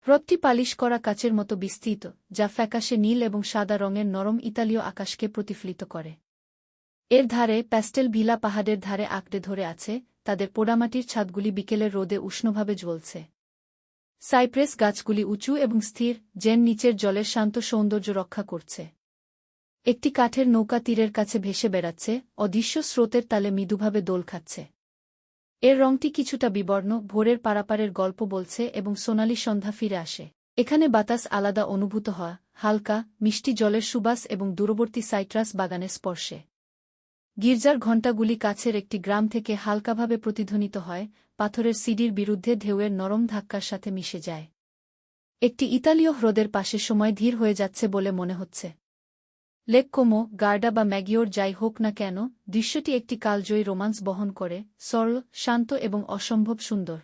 হ্রদটি polish করা কাচের মতো বিস্তৃত, যা ফ্যাকাশে নীল এবং সাদা রঙের নরম ইতালীয় আকাশকে প্রতিফলিত করে। এর ধারে প্যাস্টেল ভিলা পাহাড়ের ধারে আঁকড়ে ধরে আছে, তাদের পোড়ামাটির ছাদগুলি বিকেলের রোদে উষ্ণভাবে জ্বলছে। সাইপ্রেস গাছগুলি উঁচু এবং স্থির, যেন নিচের জলের শান্ত সৌন্দর্য রক্ষা করছে। একটি কাঠের নৌকা তীরের কাছে ভেসে বেড়াচ্ছে, অদৃশ্য স্রোতের তালে মৃদুভাবে দোল খাচ্ছে। এর রংটি কিছুটা বিবর্ণ, ভোরের পারাপারের গল্প বলছে এবং সোনালি সন্ধ্যা ফিরে আসে। এখানে বাতাস আলাদা অনুভূত হয়, হালকা, মিষ্টি জলের সুবাস এবং দূরবর্তী সাইট্রাস বাগানের স্পর্শে। গির্জার ঘণ্টাগুলি কাছের একটি গ্রাম থেকে হালকাভাবে প্রতিধ্বনিত হয়, পাথরের সিডির বিরুদ্ধে ঢেউয়ের নরম ধাক্কার সাথে মিশে যায়। একটি ইতালীয় হ্রদের পাশে সময় ধীর হয়ে যাচ্ছে বলে মনে হচ্ছে। লেক কোমো, গার্ডা বা ম্যাগিওর যাই হোক না কেন, দৃশ্যটি একটি কালজয়ী রোমান্স বহন করে, সরল, শান্ত এবং অসম্ভব সুন্দর।